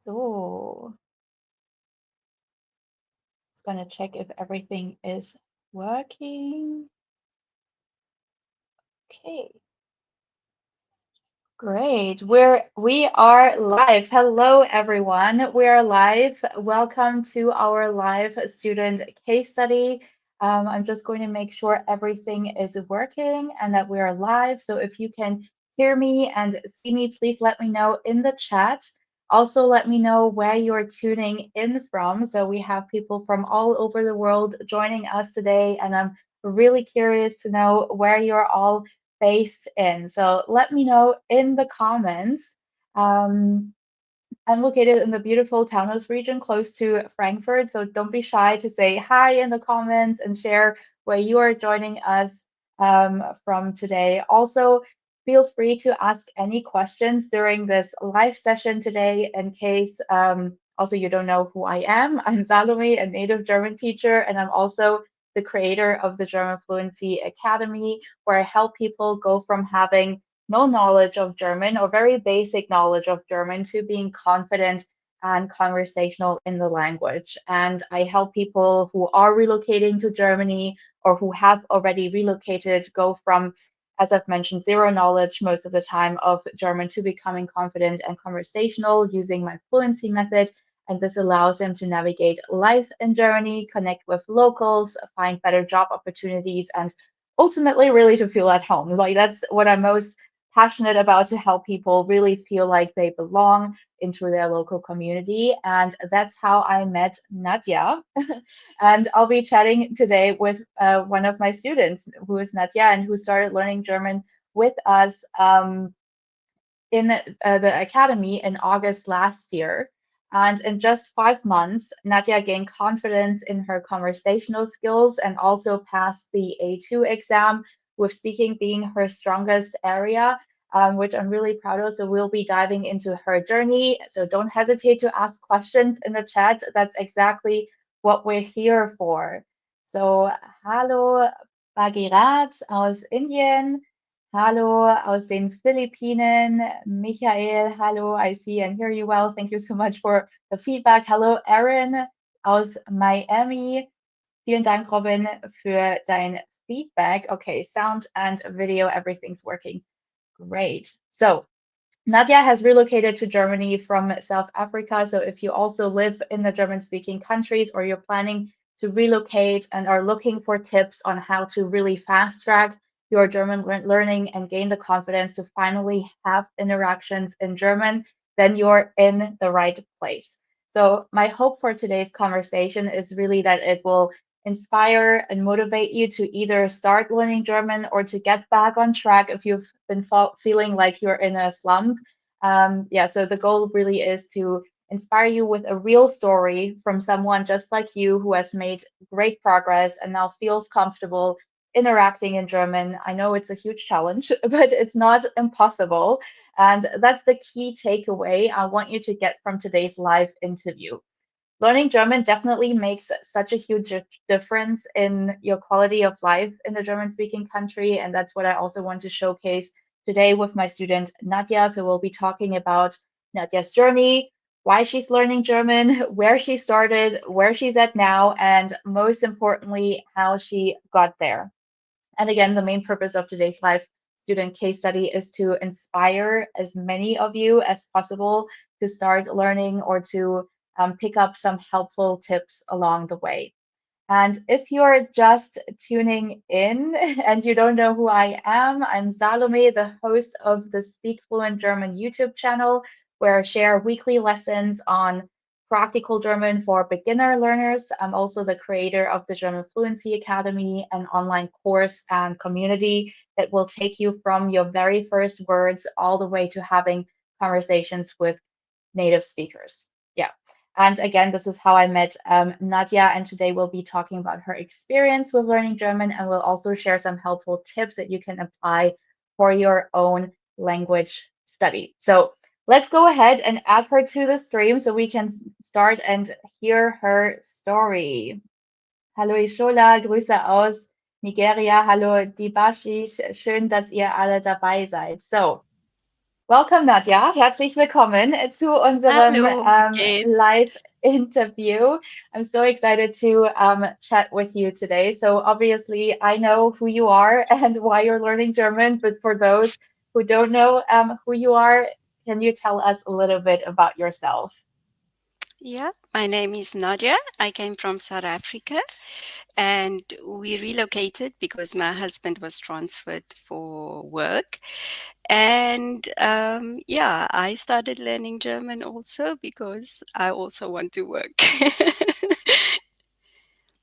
So, just gonna check if everything is working. Okay, great. We are live. Hello, everyone. We are live. Welcome to our live student case study. I'm just going to make sure everything is working and that we are live. So if you can hear me and see me, please let me know in the chat. Also, let me know where you're tuning in from. So we have people from all over the world joining us today, and I'm really curious to know where you're all based in. So let me know in the comments. Um, I'm located in the beautiful Taunus region close to Frankfurt, so don't be shy to say hi in the comments and share where you are joining us from today. Also, feel free to ask any questions during this live session today in case also you don't know who I am. I'm Salome, a native German teacher, and I'm also the creator of the German Fluency Academy, where I help people go from having no knowledge of German or very basic knowledge of German to being confident and conversational in the language. And I help people who are relocating to Germany or who have already relocated go from, as I've mentioned, zero knowledge most of the time of German to becoming confident and conversational using my fluency method. And this allows them to navigate life in Germany, connect with locals, find better job opportunities, and ultimately really to feel at home. Like that's what I'm most passionate about, to help people really feel like they belong into their local community. And that's how I met Nadia. And I'll be chatting today with one of my students, who is Nadia, and who started learning German with us in the academy in August last year. And in just 5 months, Nadia gained confidence in her conversational skills and also passed the A2 exam, with speaking being her strongest area, which I'm really proud of. So we'll be diving into her journey. So don't hesitate to ask questions in the chat. That's exactly what we're here for. So, hallo Bagirat aus Indien. Hallo aus den Philippinen. Michael, hallo, I see and hear you well. Thank you so much for the feedback. Hello, Erin aus Miami. Vielen Dank, Robin, für dein Feedback. Okay, sound and video, everything's working great. So, Nadia has relocated to Germany from South Africa. So if you also live in the German-speaking countries, or you're planning to relocate and are looking for tips on how to really fast track your German learning and gain the confidence to finally have interactions in German, then you're in the right place. So my hope for today's conversation is really that it will inspire and motivate you to either start learning German or to get back on track if you've been feeling like you're in a slump. Yeah, so the goal really is to inspire you with a real story from someone just like you, who has made great progress and now feels comfortable interacting in German. I know it's a huge challenge, but it's not impossible. And that's the key takeaway I want you to get from today's live interview. Learning German definitely makes such a huge difference in your quality of life in the German speaking country. And that's what I also want to showcase today with my student Nadia. So we'll be talking about Nadia's journey, why she's learning German, where she started, where she's at now, and most importantly, how she got there. And again, the main purpose of today's live student case study is to inspire as many of you as possible to start learning or to pick up some helpful tips along the way. And if you're just tuning in and you don't know who I am, I'm Salome, the host of the Speak Fluent German YouTube channel, where I share weekly lessons on practical German for beginner learners. I'm also the creator of the German Fluency Academy, an online course and community that will take you from your very first words all the way to having conversations with native speakers. Yeah. And again, this is how I met Nadia. And today we'll be talking about her experience with learning German. And we'll also share some helpful tips that you can apply for your own language study. So let's go ahead and add her to the stream so we can start and hear her story. Hallo Ishola, Grüße aus Nigeria. Hallo Dibashi, schön, dass ihr alle dabei seid. So Welcome, Nadia. Herzlich willkommen zu unserem Hallo, wie geht's? Live-Interview. I'm so excited to chat with you today. So, obviously, I know who you are and why you're learning German, but for those who don't know who you are, can you tell us a little bit about yourself? Yeah, my name is Nadia. I came from South Africa and we relocated because my husband was transferred for work. And yeah, I started learning German also because I also want to work.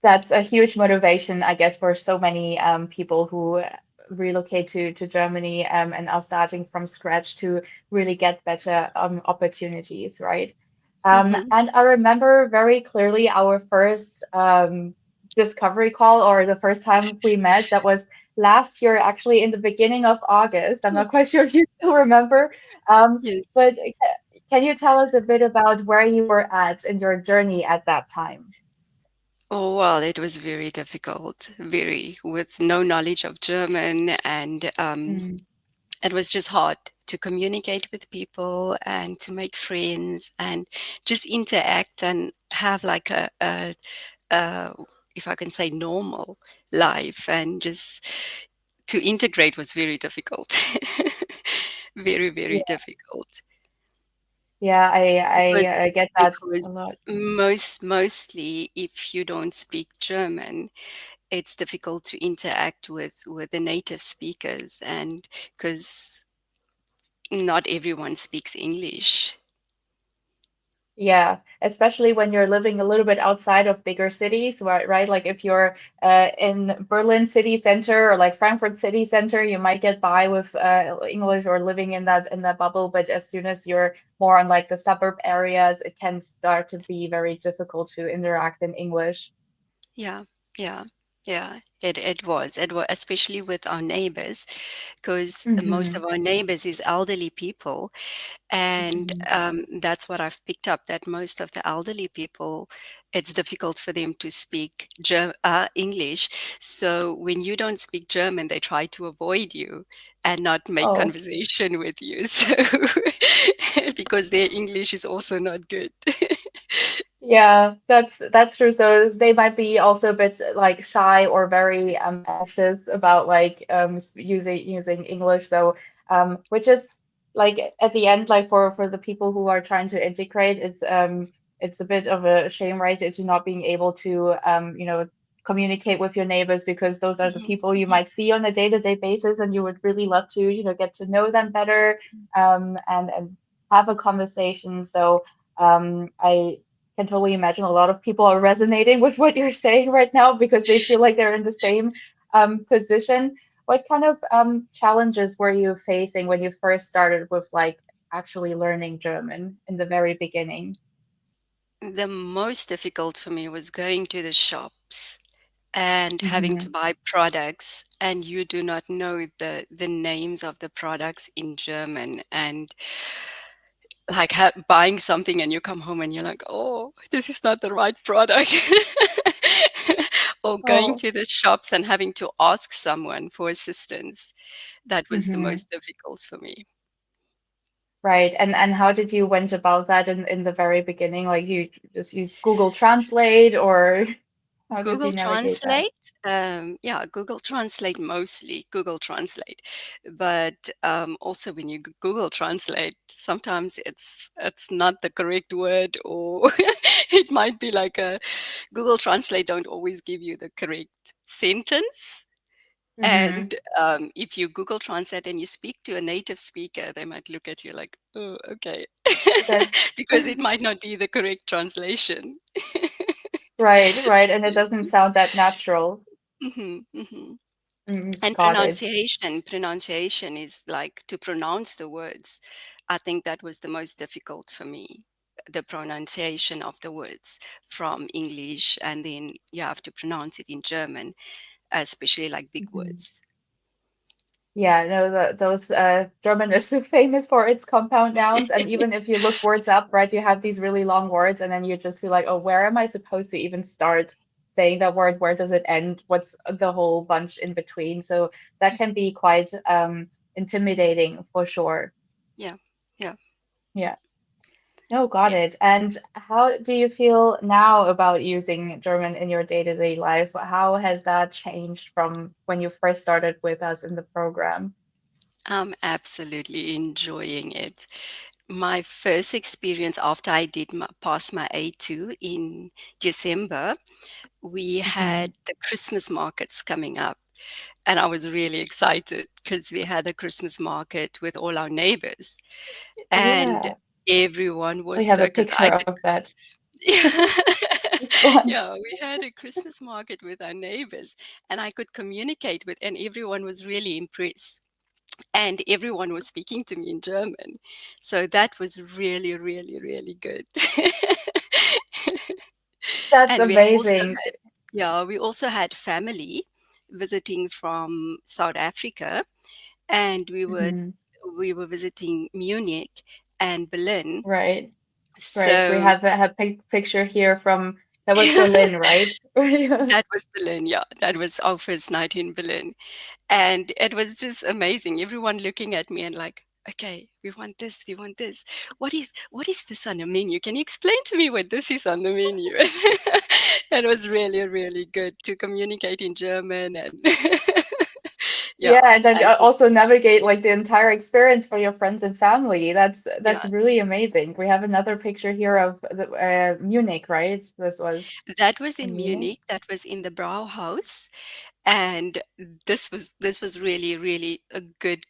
That's a huge motivation, I guess, for so many people who relocate to Germany and are starting from scratch to really get better opportunities, right? Mhm. And I remember very clearly our first discovery call or the first time we met. That was last year, actually, in the beginning of August. I'm not quite sure if you still remember, Yes. but can you tell us a bit about where you were at in your journey at that time? Oh, well, it was very difficult, very, with no knowledge of German and Mm. it was just hard to communicate with people and to make friends and just interact and have like a if I can say normal life and just to integrate was very difficult. Very, very difficult Yeah, because I get that because a lot. mostly if you don't speak German, it's difficult to interact with the native speakers and because not everyone speaks English. Yeah, especially when you're living a little bit outside of bigger cities, right? Right? Like if you're in Berlin city center or like Frankfurt city center, you might get by with English or living in that bubble. But as soon as you're more on like the suburb areas, it can start to be very difficult to interact in English. Yeah, yeah, yeah. It was especially with our neighbors, because most Hmm. of our neighbors is elderly people, and Hmm. that's what I've picked up. That most of the elderly people, it's difficult for them to speak English. So when you don't speak German, they try to avoid you and not make Oh. conversation with you. So because their English is also not good. Yeah, that's true. So they might be also a bit like shy or very anxious about like using English. So which is like at the end, like for the people who are trying to integrate, it's a bit of a shame, right, to not being able to communicate with your neighbors because those are the Mhm, people you mhm. might see on a day-to-day basis, and you would really love to get to know them better and have a conversation. So I can totally imagine a lot of people are resonating with what you're saying right now because they feel like they're in the same position. What kind of challenges were you facing when you first started with like actually learning German in the very beginning? The most difficult for me was going to the shops and having to Hmm. buy products and you do not know the names of the products in German and like buying something and you come home and you're like, oh, this is not the right product. Or going Oh, to the shops and having to ask someone for assistance. That was the hmm, most difficult for me. right. And how did you went about that in the very beginning? Like you just use Google Translate or how did Google you navigate that? Translate, yeah, Google Translate mostly, Google Translate. But also when you Google Translate, sometimes it's not the correct word, or it might be like a Google Translate don't always give you the correct sentence. Hmm. And if you Google Translate and you speak to a native speaker, they might look at you like, oh, okay, That because it might not be the correct translation. right, right. And it doesn't sound that natural. Mhm, mhm. Mm, And got it. pronunciation is like to pronounce the words. I think that was the most difficult for me, the pronunciation of the words from English, and then you have to pronounce it in German, especially like big Mhm. words. Yeah, no, those German is so famous for its compound nouns, and even if you look words up, right, you have these really long words, and then you just feel like, oh, where am I supposed to even start saying that word? Where does it end? What's the whole bunch in between? So that can be quite intimidating for sure. Yeah. Yeah. Yeah. No, got Yeah. it. And how do you feel now about using German in your day-to-day life? How has that changed from when you first started with us in the program? I'm absolutely enjoying it. My first experience after I did pass my A2 in December, we Hmm. had the Christmas markets coming up. And I was really excited because we had a Christmas market with all our neighbors, and Yeah, everyone was we have so a because picture I could. of that. This one. Yeah, we had a Christmas market with our neighbors, and I could communicate with, and everyone was really impressed. And everyone was speaking to me in German. So that was really, really, really good. That's And we also amazing. had, yeah, we also had family visiting from South Africa, and Hmm. we were visiting Munich and Berlin. Right, right. We So have a picture here from that was Berlin, right? that was Berlin, yeah. That was our first night in Berlin. And it was just amazing. Everyone looking at me and like, okay, we want this, we want this. What is this on the menu? Can you explain to me what this is on the menu? It was really, really good to communicate in German and yeah, Yeah, and then and also navigate like the entire experience for your friends and family. That's yeah, really amazing. We have another picture here of the Munich, right? This was that was in in Munich. Munich. That was in the Brauhaus, and this was really, really a good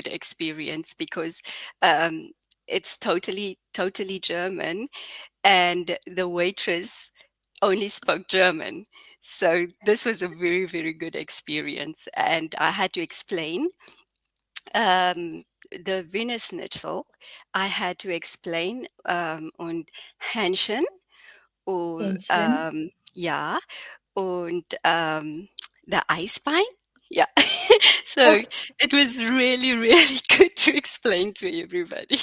experience because um, it's totally German, and the waitress only spoke German. So this was a very, very good experience. And I had to explain the Wiener Schnitzel. I had to explain und Hähnchen und Hähnchen. ja und the Eisbein. Yeah. So Okay. it was really, really good to explain to everybody.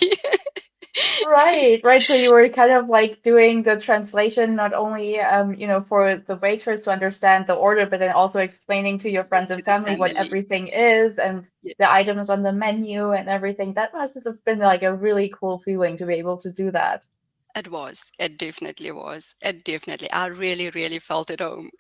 Right, right. So you were kind of like doing the translation, not only for the waiters to understand the order, but then also explaining to your friends and To the family what family. everything is and the Yes. items on the menu and everything. That must have been like a really cool feeling to be able to do that. It was. It definitely was. It definitely. I really, really felt at home.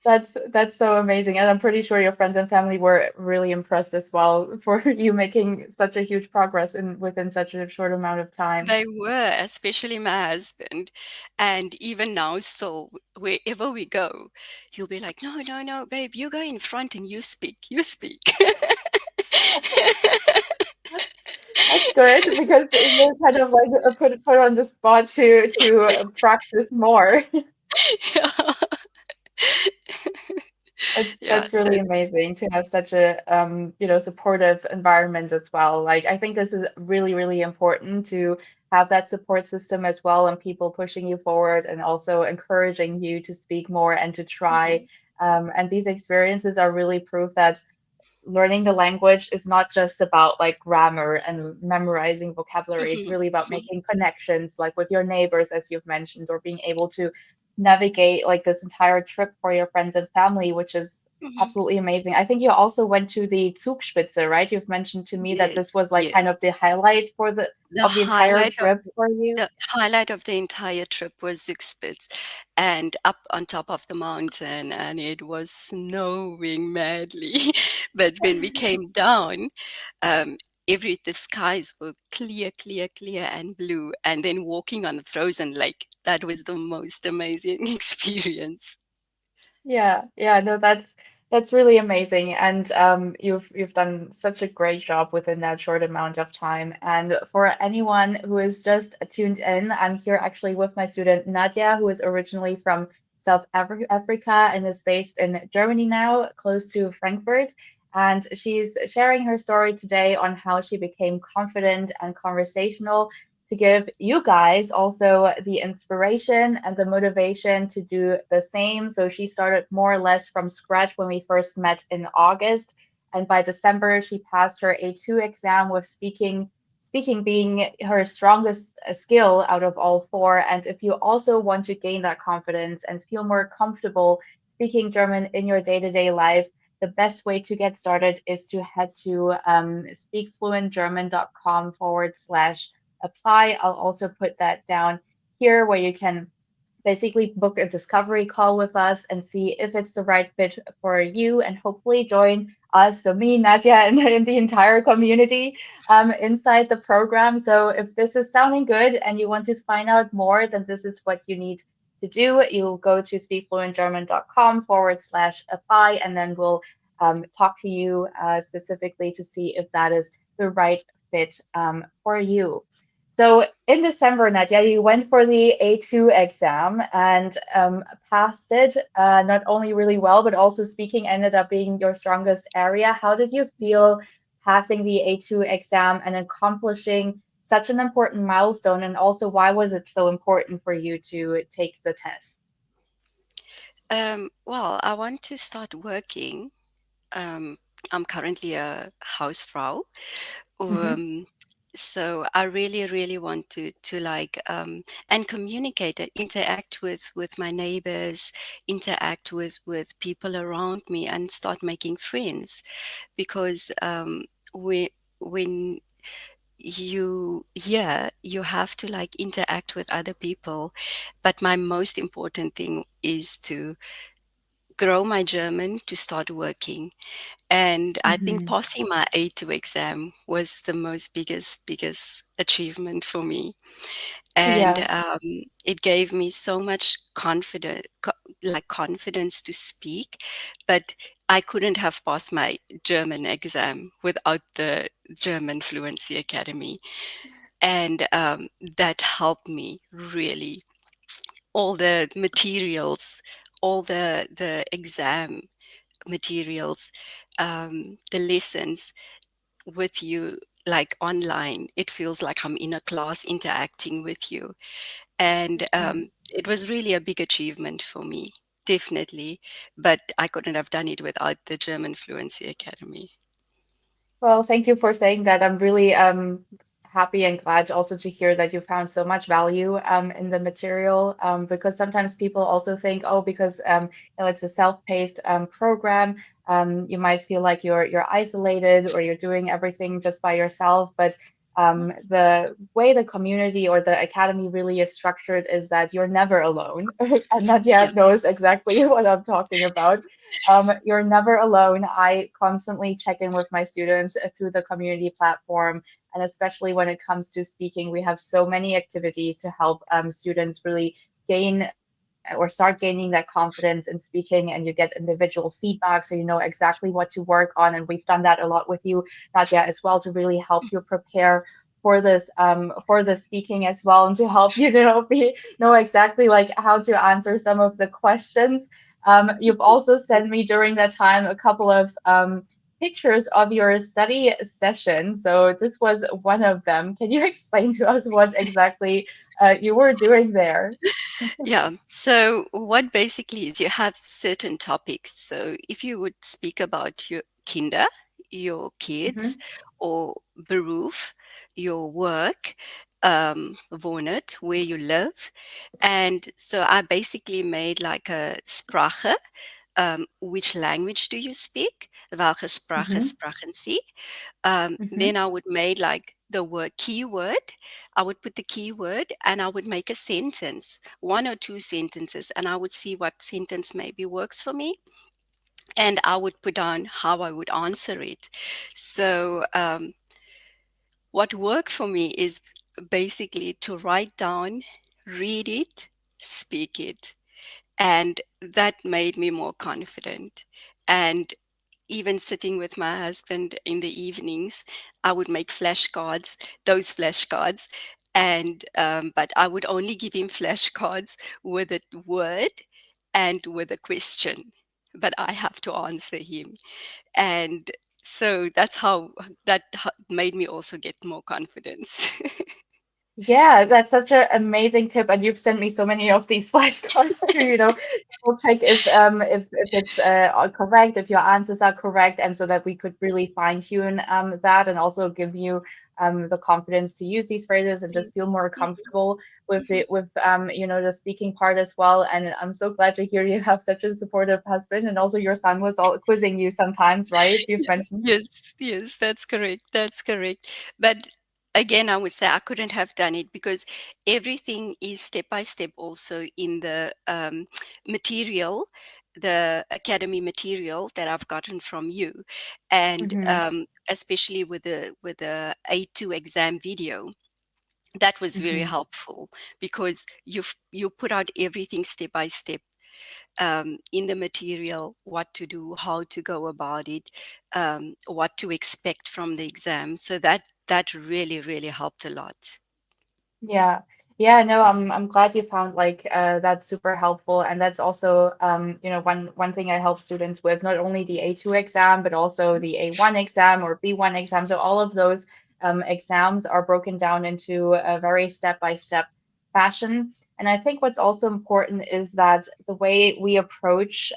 That's so amazing. And I'm pretty sure your friends and family were really impressed as well for you making such a huge progress in within such a short amount of time. They were, especially my husband. And even now, still, wherever we go, he'll be like, no, no, no, babe, you go in front and you speak. You speak. That's good because you're kind of like put on the spot to practice more. Yeah. Yeah. That's So, really amazing to have such a supportive environment as well. Like I think this is really, really important to have that support system as well and people pushing you forward and also encouraging you to speak more and to try. mhm, And these experiences are really proof that learning the language is not just about like grammar and memorizing vocabulary. It's mhm, really about mhm, making connections, like with your neighbors, as you've mentioned, or being able to navigate like this entire trip for your friends and family, which is mhm. absolutely amazing. I think you also went to the Zugspitze, right? You've mentioned to me that this Yes, was like kind yes. of the highlight for the The of the entire highlight of trip for you. the highlight of the entire trip was Zugspitze and up on top of the mountain, and it was snowing madly. But when we came down, um, the skies were clear, clear, clear and blue, and then walking on the frozen lake, that was the most amazing experience. Yeah, yeah, no, that's really amazing, and you've done such a great job within that short amount of time. And for anyone who is just tuned in, I'm here actually with my student Nadia, who is originally from South Africa and is based in Germany now, close to Frankfurt. And she's sharing her story today on how she became confident and conversational to give you guys also the inspiration and the motivation to do the same. So she started more or less from scratch when we first met in August. And by December, she passed her A2 exam with speaking being her strongest skill out of all four. And if you also want to gain that confidence and feel more comfortable speaking German in your day-to-day life, the best way to get started is to head to speakfluentgerman.com/apply. I'll also put that down here where you can basically book a discovery call with us and see if it's the right fit for you and hopefully join us, so me, Nadia, and the entire community inside the program. So if this is sounding good and you want to find out more, then this is what you need to do. You'll go to speakfluentgerman.com/apply, and then we'll talk to you specifically to see if that is the right fit for you. So in December, Nadia, you went for the A2 exam and passed it, not only really well, but also speaking ended up being your strongest area. How did you feel passing the A2 exam and accomplishing such an important milestone? And also, why was it so important for you to take the test? Well, I want to start working. Um, I'm currently a Hausfrau. Hmm. Um, so I really, really want to like and communicate, interact with my neighbors, interact with people around me, and start making friends. Because when you have to like interact with other people, but my most important thing is to grow my German to start working. And I think Hmm. passing my A2 exam was the most biggest achievement for me. And Yes. it gave me so much confidence to speak. But I couldn't have passed my German exam without the German Fluency Academy. And that helped me really. All the materials, all the exam materials, the lessons with you, like online. It feels like I'm in a class interacting with you. And Mhm. it was really a big achievement for me, definitely. But I couldn't have done it without the German Fluency Academy. Well, thank you for saying that. I'm really happy and glad also to hear that you found so much value in the material because sometimes people also think, oh, because it's a self-paced program, you might feel like you're isolated or you're doing everything just by yourself. But the way the community or the academy really is structured is that you're never alone. And Yeah. Nadia knows exactly what I'm talking about. You're never alone. I constantly check in with my students through the community platform. And especially when it comes to speaking, we have so many activities to help students really gain or start gaining that confidence in speaking, and you get individual feedback so you know exactly what to work on. And we've done that a lot with you, Nadia, as well, to really help you prepare for the speaking as well, and to help you, know exactly like how to answer some of the questions. You've also sent me during that time a couple of pictures of your study session. So this was one of them. Can you explain to us what exactly you were doing there? Yeah. So what basically is you have certain topics. So if you would speak about your Kinder, your kids, Hmm. or Beruf, your work, wohnet, where you live. And so I basically made like a Sprache. Which language do you speak? Welche Sprache Hmm. sprechen Sie? Hmm. Then I would make like the word keyword. I would put the keyword and I would make a sentence, one or two sentences, and I would see what sentence maybe works for me. And I would put down how I would answer it. So, what worked for me is basically to write down, read it, speak it. And that made me more confident. And even sitting with my husband in the evenings, I would make flashcards, those flashcards, and but I would only give him flashcards with a word and with a question, but I have to answer him, and so that's how made me also get more confidence. Yeah, that's such an amazing tip, and you've sent me so many of these flashcards to, double check if it's all correct, if your answers are correct, and so that we could really fine tune that, and also give you the confidence to use these phrases and just feel more Mhm, comfortable with mhm. it, with the speaking part as well. And I'm so glad to hear you have such a supportive husband, and also your son was all quizzing you sometimes, right? You've mentioned. Yes, yes, that's correct. That's correct. But again, I would say I couldn't have done it because everything is step by step also in the material, the academy material that I've gotten from you, and Hmm. especially with the A2 exam video. That was very Hmm. helpful because you put out everything step by step in the material, what to do, how to go about it, what to expect from the exam. So that really really helped a lot. Yeah. Yeah, no, I'm glad you found like that's super helpful. And that's also one thing I help students with, not only the A2 exam, but also the A1 exam or B1 exam. So all of those exams are broken down into a very step-by-step fashion. And I think what's also important is that the way we approach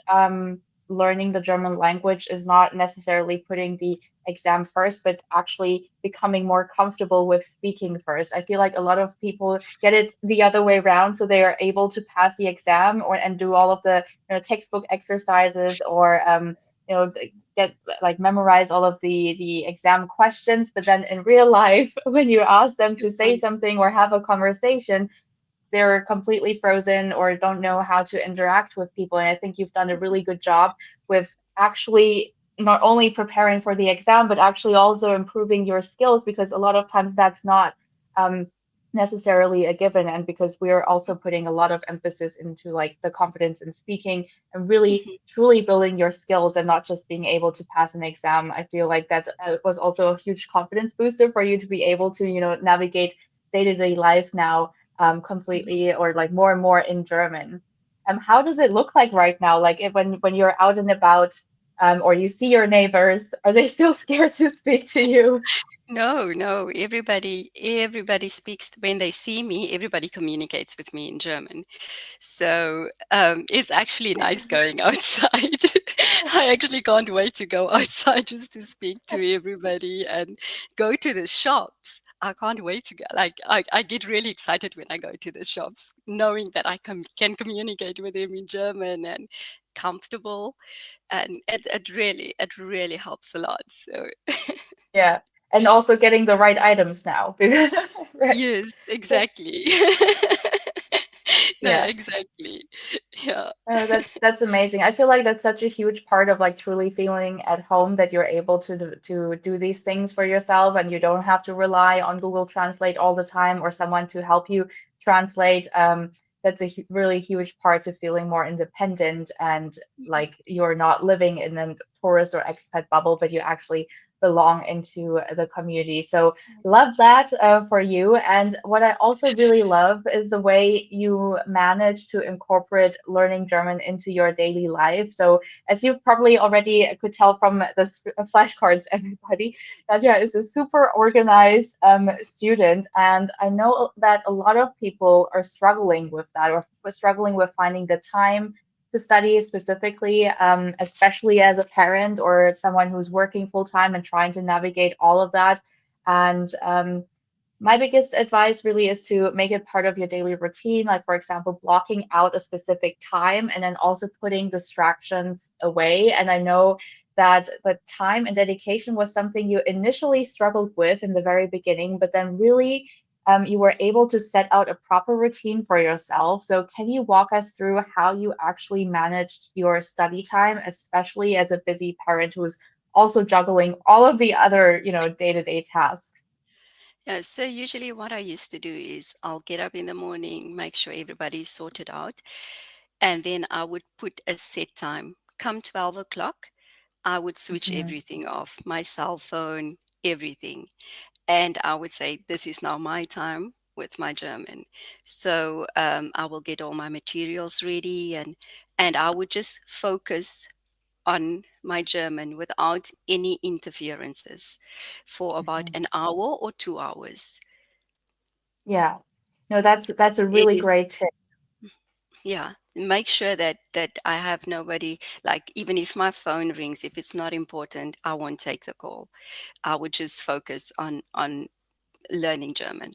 learning the German language is not necessarily putting the exam first, but actually becoming more comfortable with speaking first. I feel like a lot of people get it the other way around, so they are able to pass the exam or and do all of the textbook exercises or get like memorize all of the exam questions. But then in real life, when you ask them to say Right. something or have a conversation, they're completely frozen or don't know how to interact with people. And I think you've done a really good job with actually not only preparing for the exam, but actually also improving your skills because a lot of times that's not um, necessarily a given. And because we're also putting a lot of emphasis into like the confidence in speaking and really Mhm, truly building your skills and not just being able to pass an exam. I feel like that was also a huge confidence booster for you to be able to, navigate day-to-day life now mhm. completely or like more and more in German. How does it look like right now? Like if, when you're out and about or you see your neighbors, are they still scared to speak to you? No, no, everybody speaks when they see me, everybody communicates with me in German. So, it's actually nice going outside. I actually can't wait to go outside just to speak to everybody and go to the shops. I can't wait to go. Like, I get really excited when I go to the shops, knowing that I can communicate with them in German and comfortable, and it really helps a lot. So, Yeah. And also getting the right items now. Right. yes, Yeah. exactly. No, Yeah. exactly. Yeah. Oh, that's amazing. I feel like that's such a huge part of like truly feeling at home that you're able to do these things for yourself and you don't have to rely on Google Translate all the time or someone to help you translate. That's a hu really huge part to feeling more independent and Mhm. like you're not living in a tourist or expat bubble, but you actually belong into the community. So love that for you. And what I also really love is the way you manage to incorporate learning German into your daily life. So, as you probably already could tell from the flashcards, everybody, Nadia is a super organized student. And I know that a lot of people are struggling with that or struggling with finding the time to study specifically, especially as a parent or someone who's working full time and trying to navigate all of that. And my biggest advice really is to make it part of your daily routine, like, for example, blocking out a specific time and then also putting distractions away. And I know that the time and dedication was something you initially struggled with in the very beginning, but then really you were able to set out a proper routine for yourself. So, can you walk us through how you actually managed your study time, especially as a busy parent who's also juggling all of the other, day-to-day tasks? Yeah, so usually what I used to do is I'll get up in the morning, make sure everybody's sorted out, and then I would put a set time. Come 12 o'clock, I would switch Mhm. everything off, my cell phone, everything. And I would say, this is now my time with my German. So I will get all my materials ready, and I would just focus on my German without any interferences for about Mhm. an hour or 2 hours. Yeah. No, that's a It really is, great tip. yeah, make sure that I have nobody, like, even if my phone rings, if it's not important, I won't take the call. I would just focus on learning German.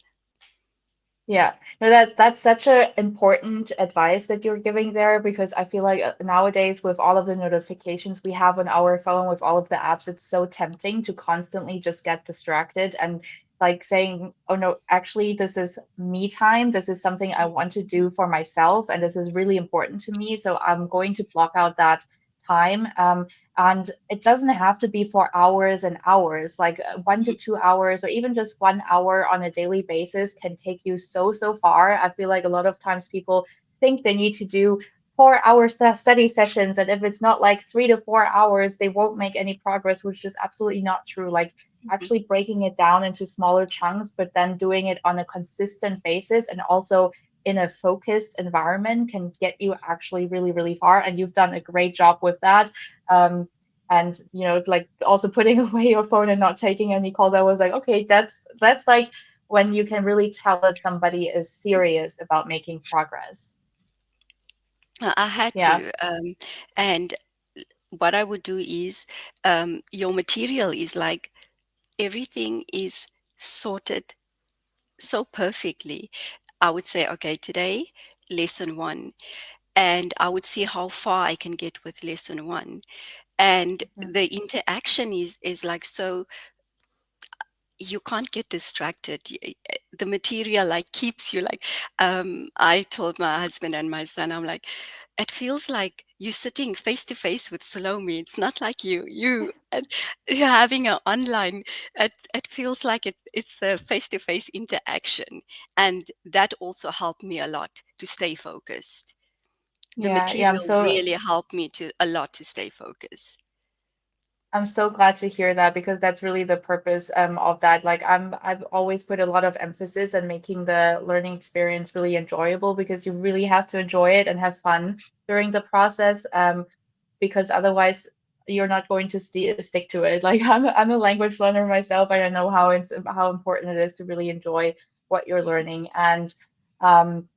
Yeah, no, that's such a important advice that you're giving there because I feel like nowadays with all of the notifications we have on our phone with all of the apps, it's so tempting to constantly just get distracted and like saying, "Oh no, actually this is me time. This is something I want to do for myself and this is really important to me, so I'm going to block out that time." And it doesn't have to be for hours and hours, like 1 to 2 hours, or even just 1 hour on a daily basis can take you so, so far. I feel like a lot of times people think they need to do 4 hour study sessions. And if it's not like 3 to 4 hours, they won't make any progress, which is absolutely not true. Like Mhm, actually breaking it down into smaller chunks, but then doing it on a consistent basis and also in a focused environment can get you actually really, really far. And you've done a great job with that. Um, and like also putting away your phone and not taking any calls. I was like, okay, that's like when you can really tell that somebody is serious about making progress. I had Yeah, to, and what I would do is, your material is like everything is sorted so perfectly. I would say, okay, today, lesson one, and I would see how far I can get with lesson one. And mhm, the interaction is like, so you can't get distracted. The material like keeps you like, I told my husband and my son, I'm like, it feels like you're sitting face to face with Salome. It's not like you're having an online. It feels like it's the face to face interaction, and that also helped me a lot to stay focused. The yeah, yeah. material really helped me to a lot to stay focused. I'm so glad to hear that because that's really the purpose of that. Like I've always put a lot of emphasis on making the learning experience really enjoyable because you really have to enjoy it and have fun during the process. Because otherwise you're not going to stick to it. Like I'm a language learner myself, and I know how important it is to really enjoy what you're learning. And um,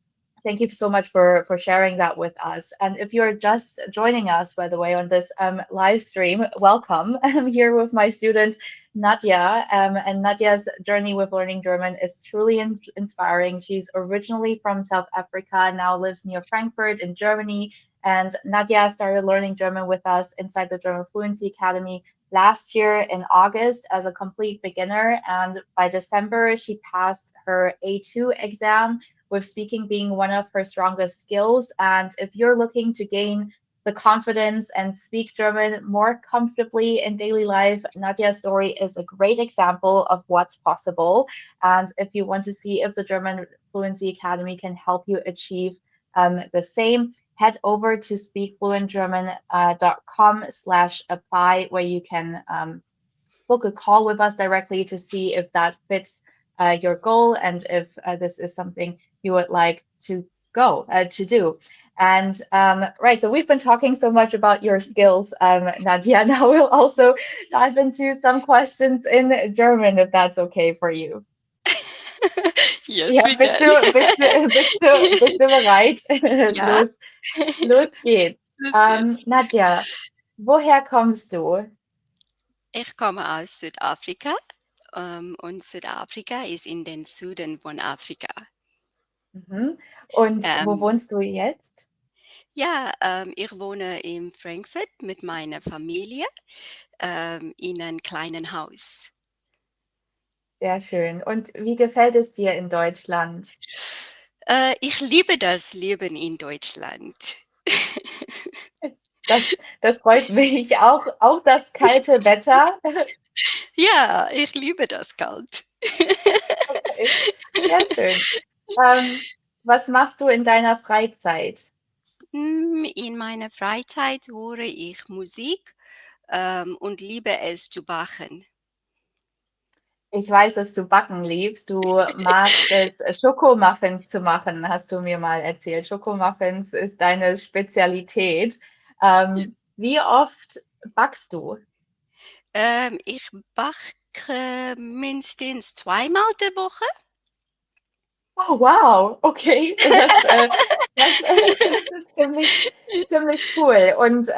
thank you so much for sharing that with us. And if you're just joining us, by the way, on this live stream, welcome. I'm here with my student Nadia, and Nadia's journey with learning German is truly inspiring. She's originally from South Africa, now lives near Frankfurt in Germany, and Nadia started learning German with us inside the German Fluency Academy last year in August as a complete beginner. And by December, she passed her A2 exam, with speaking being one of her strongest skills. And if you're looking to gain the confidence and speak German more comfortably in daily life, Nadia's story is a great example of what's possible. And if you want to see if the German Fluency Academy can help you achieve the same, head over to speakfluentgerman.com/apply, where you can book a call with us directly to see if that fits your goal and if this is something you would like to go to do. And right, so we've been talking so much about your skills, Nadia. Now we'll also dive into some questions in German, if that's okay for you. Yes, Ja, we can. bist du bereit? Ja. Los geht's. Los geht's. Nadja, woher kommst du? Ich komme aus Südafrika, und Südafrika ist in den Süden von Afrika. Mhm. Und wo Ähm, wohnst du jetzt? ja, ich wohne in Frankfurt mit meiner Familie, in einem kleinen Haus. Sehr schön. Und wie gefällt es dir in Deutschland? Ich liebe das Leben in Deutschland. Das freut mich. Auch das kalte Wetter. Ja, ich liebe das kalt. Okay, sehr schön. Ähm, was machst du in deiner Freizeit? In meiner Freizeit höre ich Musik, und liebe es zu backen. Ich weiß, dass du Backen liebst. Du magst es, Schokomuffins zu machen, hast du mir mal erzählt. Schokomuffins ist deine Spezialität. Wie oft backst du? Ich backe mindestens zweimal die Woche. Oh, wow, okay. Das, das ist ziemlich cool. Und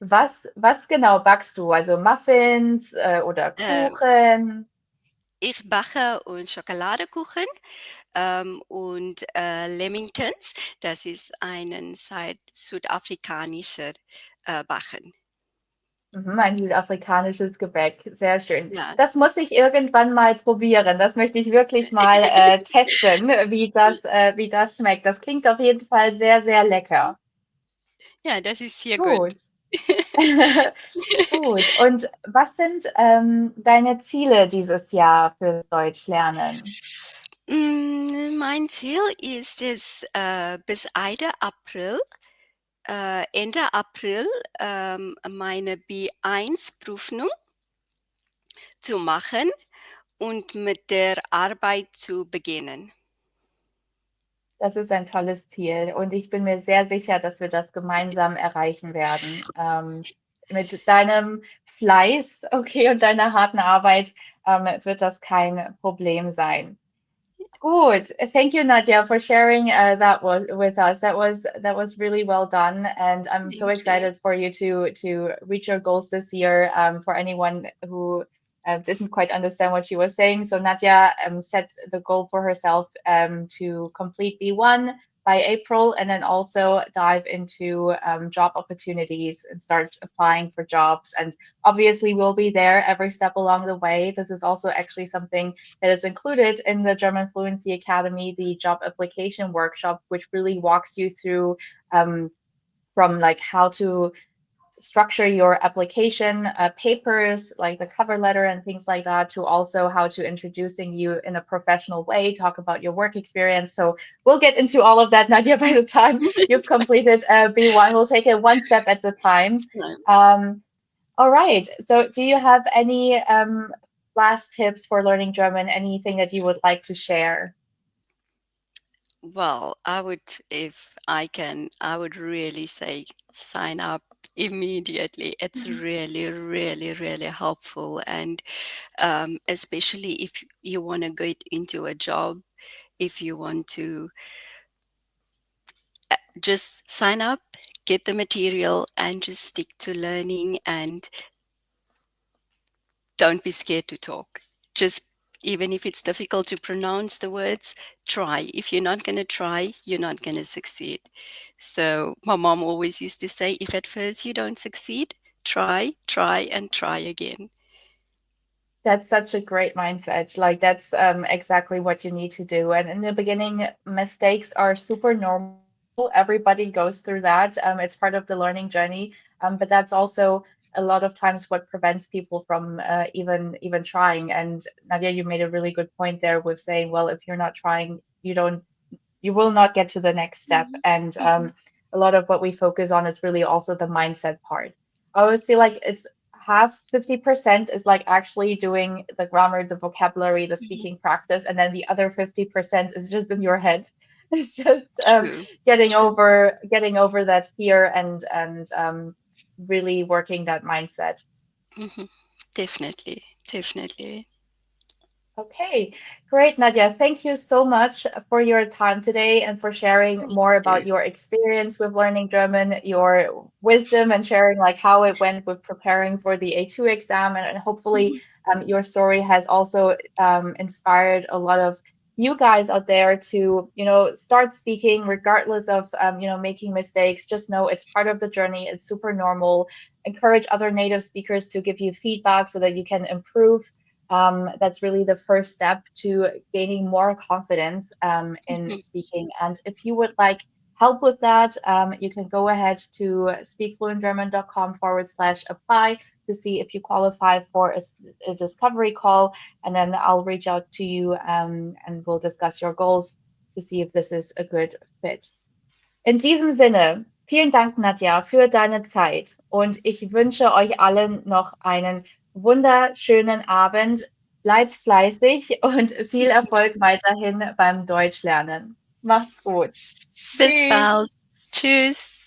was genau backst du? Also Muffins oder Äh, Kuchen? Ich backe und Schokoladekuchen, und, Lamingtons. Das ist ein südafrikanischer, Backen. Mhm, ein südafrikanisches Gebäck, sehr schön. Ja. Das muss ich irgendwann mal probieren. Das möchte ich wirklich mal testen, wie das schmeckt. Das klingt auf jeden Fall sehr, sehr lecker. Ja, das ist sehr gut. Gut. Gut. Und was sind deine Ziele dieses Jahr fürs Deutschlernen? Mein Ziel ist es, bis Ende April, meine B1-Prüfung zu machen und mit der Arbeit zu beginnen. Das ist ein tolles Ziel und ich bin mir sehr sicher, dass wir das gemeinsam erreichen werden. Mit deinem Fleiß, okay, und deiner harten Arbeit wird das kein Problem sein. Good. Thank you, Nadia, for sharing with us. That was really well done, and I'm so Thank you. excited for you to reach your goals this year. For anyone who didn't quite understand what she was saying, so Nadia set the goal for herself to complete B1 by April, and then also dive into job opportunities and start applying for jobs. And obviously, we'll be there every step along the way. This is also actually something that is included in the German Fluency Academy, the job application workshop, which really walks you through um, from like how to structure your application papers, like the cover letter and things like that, to also how to introducing you in a professional way, talk about your work experience. So we'll get into all of that, Nadia, by the time you've completed B1. We'll take it one step at a time. So, Um, all right. So, do you have any last tips for learning German? Anything that you would like to share? well, if I can, I would really say sign up immediately. It's Mhm. really, really, really helpful. And especially if you want to get into a job, if you want to just sign up, get the material, and just stick to learning and don't be scared to talk. Just even if it's difficult to pronounce the words, try. If you're not going to try, you're not going to succeed. So, my mom always used to say, if at first you don't succeed, try, try, and try again. That's such a great mindset. Like that's exactly what you need to do. And in the beginning, mistakes are super normal. Everybody goes through that. It's part of the learning journey. But that's also a lot of times what prevents people from even trying. And Nadia, you made a really good point there with saying, well, if you're not trying, you will not get to the next step. Mhm, And mhm, a lot of what we focus on is really also the mindset part. I always feel like it's half 50% is like actually doing the grammar, the vocabulary, the mhm. speaking practice, and then the other 50% is just in your head. It's just True, true. getting over that fear and really working that mindset. Mhm. Definitely, definitely. Okay, great, Nadia. Thank you so much for your time today and for sharing Thank more you. about your experience with learning German, your wisdom, and sharing like how it went with preparing for the A2 exam. And hopefully, Mhm, your story has also inspired a lot of you guys out there to, start speaking regardless of, making mistakes. Just know it's part of the journey. It's super normal. Encourage other native speakers to give you feedback so that you can improve. That's really the first step to gaining more confidence in mhm, speaking. And if you would like help with that, you can go ahead to speakfluentgerman.com/apply to see if you qualify for a discovery call. And then I'll reach out to you and we'll discuss your goals to see if this is a good fit. In diesem Sinne, vielen Dank, Nadja, für deine Zeit und ich wünsche euch allen noch einen wunderschönen Abend. Bleibt fleißig und viel Erfolg weiterhin beim Deutschlernen. Macht's gut. Bis bald. Tschüss. Tschüss.